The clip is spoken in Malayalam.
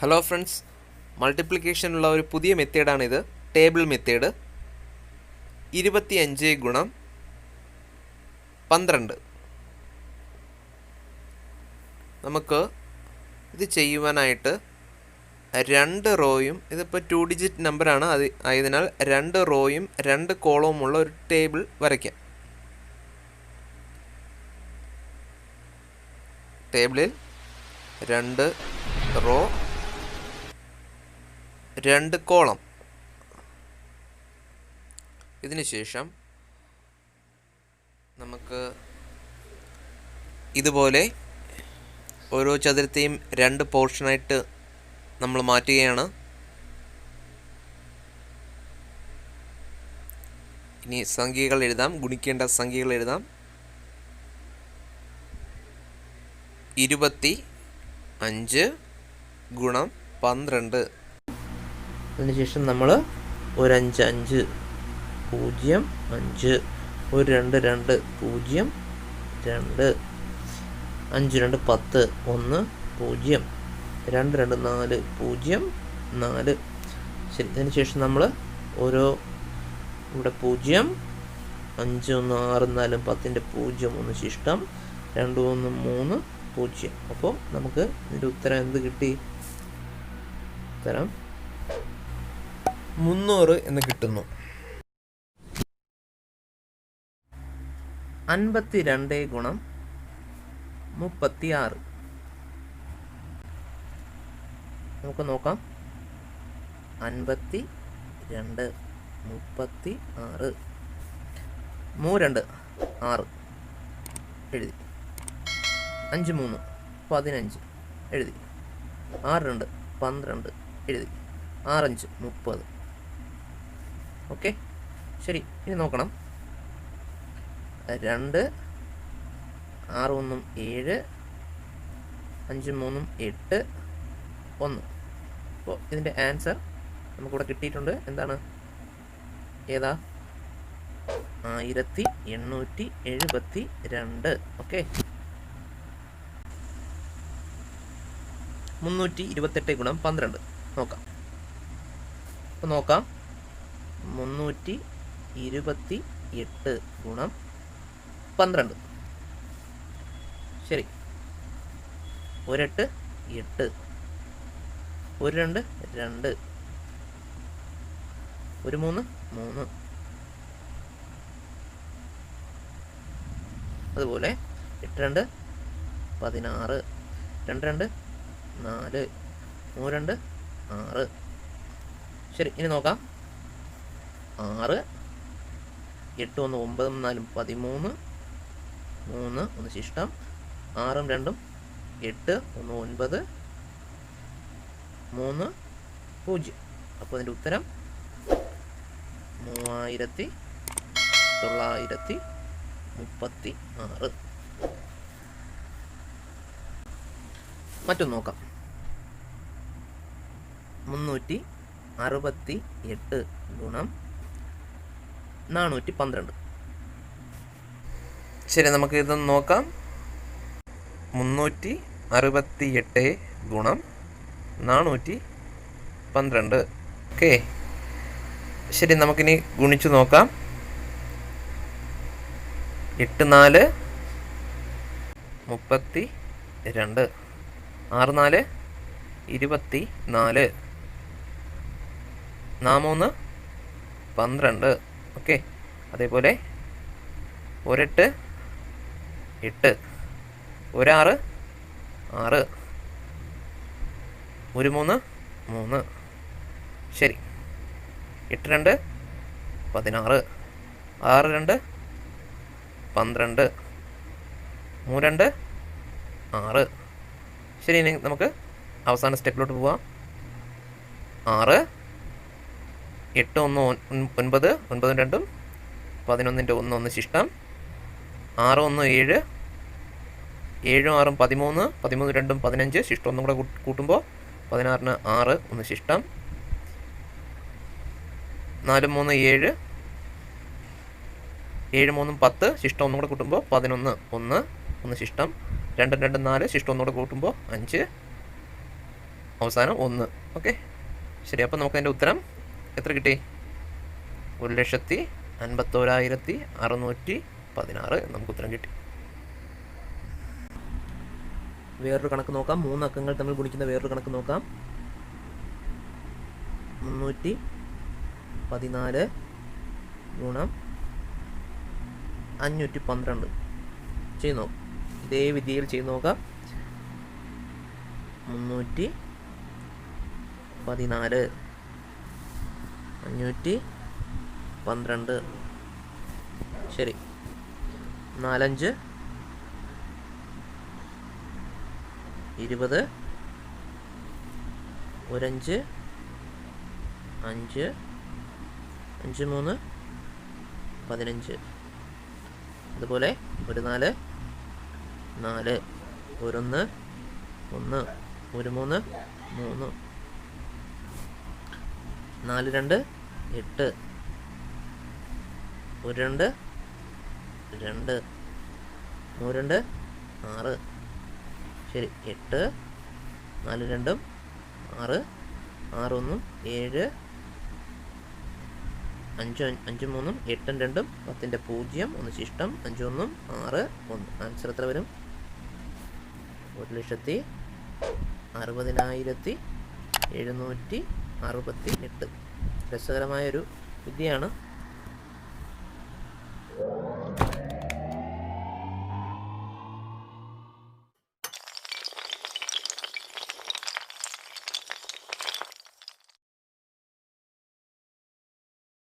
ഹലോ ഫ്രണ്ട്സ്, മൾട്ടിപ്ലിക്കേഷനുള്ള ഒരു പുതിയ മെത്തേഡാണിത്. Table method. 25 ഗുണം 12. നമുക്ക് ഇത് ചെയ്യുവാനായിട്ട് രണ്ട് റോയും, ഇതിപ്പോൾ 2 ഡിജിറ്റ് നമ്പറാണ്, ആയതിനാൽ രണ്ട് റോയും രണ്ട് കോളവുമുള്ള ഒരു ടേബിൾ വരയ്ക്കാം. ടേബിളിൽ രണ്ട് റോ, രണ്ട് കോളം. ഇതിനുശേഷം നമുക്ക് ഇതുപോലെ ഓരോ ചതുരത്തെയും രണ്ട് പോർഷനായിട്ട് നമ്മൾ മാറ്റുകയാണ്. ഇനി സംഖ്യകൾ എഴുതാം, ഗുണിക്കേണ്ട സംഖ്യകൾ എഴുതാം. 25 ഗുണം 12. അതിനുശേഷം നമ്മൾ ഒരു 5 5 0 5, ഒരു 2 2 0 2, 5 2 10 1 0, 2 2 4 0 4. ശരി, അതിനുശേഷം നമ്മൾ ഓരോ ഇവിടെ 0 5 1 6 4 10ൻ്റെ 0 1 ശിഷ്ടം 2 1 3 0. അപ്പോൾ നമുക്ക് ഇതിൻ്റെ ഉത്തരം എന്ത് കിട്ടി? ഉത്തരം 300 എന്ന് കിട്ടുന്നു. 52 ഗുണം 36. നമുക്ക് നോക്കാം. 52 36. 3 2 6 എഴുതി. 5 3 15 എഴുതി. 6 2 12 എഴുതി. 6 5 30. ഓക്കെ, ശരി. ഇനി നോക്കണം. 2 6 1 7, 5 3 8 1. അപ്പോൾ ഇതിൻ്റെ ആൻസർ നമുക്കിവിടെ കിട്ടിയിട്ടുണ്ട്. എന്താണ്? ഏതാ? 1872. ഓക്കെ, 328 ഗുണം 12 നോക്കാം. അപ്പോൾ നോക്കാം. 328 ഗുണം 12. ശരി, 1 8 8, 1 2 2, 1 3 3. അതുപോലെ 8 2 16, 2 2 4, 3 2 6. ശരി, ഇനി നോക്കാം. 6 8 1 9 4 13, 3 1 ശിഷ്ടം. 6 2 8 1 9 3 0. അപ്പോൾ അതിൻ്റെ ഉത്തരം 3936. മറ്റൊന്ന് നോക്കാം. 368 ഗുണം 412. ശരി, നമുക്ക് ഇതൊന്ന് നോക്കാം. 368 ഗുണം 412. ഓക്കെ, ശരി. നമുക്കിനി ഗുണിച്ചു നോക്കാം. 8 4 32, 6 4 24, 4 3 12. ഓക്കെ, അതേപോലെ 1 8 8, 1 6 6, 1 3 3. ശരി, 8 2 16, 6 2 12, 3 2 6. ശരി, ഇനി നമുക്ക് അവസാന സ്റ്റെപ്പിലോട്ട് പോവാം. 6 8 1 9, 9 2 11ൻ്റെ 1 1 ശിഷ്ടം. 6 1 7, 7 6 13, 13 2 15 ശിഷ്ടം. ഒന്നും കൂടെ കൂട്ടുമ്പോൾ 16ന് 6 1 ശിഷ്ടം. 4 3 7, 7 3 10 ശിഷ്ടം. ഒന്നും കൂടെ കൂട്ടുമ്പോൾ 11 1 1 ശിഷ്ടം. 2 2 4 ശിഷ്ടം. ഒന്നുകൂടെ കൂട്ടുമ്പോൾ 5 അവസാനം 1. ഓക്കെ, ശരി. അപ്പോൾ നമുക്കതിൻ്റെ ഉത്തരം എത്ര കിട്ടി? 1,51,616 നമുക്ക് ഉത്തരം കിട്ടി. വേറൊരു കണക്ക് നോക്കാം. 3 അക്കങ്ങൾ തമ്മിൽ ഗുണിക്കുന്ന വേറൊരു കണക്ക് നോക്കാം. 314 ഗുണം 512 ചെയ്ത് നോക്കാം. ഇതേ വിധിയിൽ ചെയ്ത് നോക്കാം. 314 512. ശരി. 4 5 20, 1 5 5 5 3 15. അതുപോലെ 1 4 4, 1 1 1, 1 3 3, 4 2 8, 1 2 2, 3 2 6. ശരി. 8 4 2 6, 6 1 7, 5 5 3 8 2 10ന്റെ 0 1 ശിഷ്ടം 5 1 6 1. ആൻസർ എത്ര വരും? 1,60,768. രസകരമായൊരു വിദ്യയാണ്.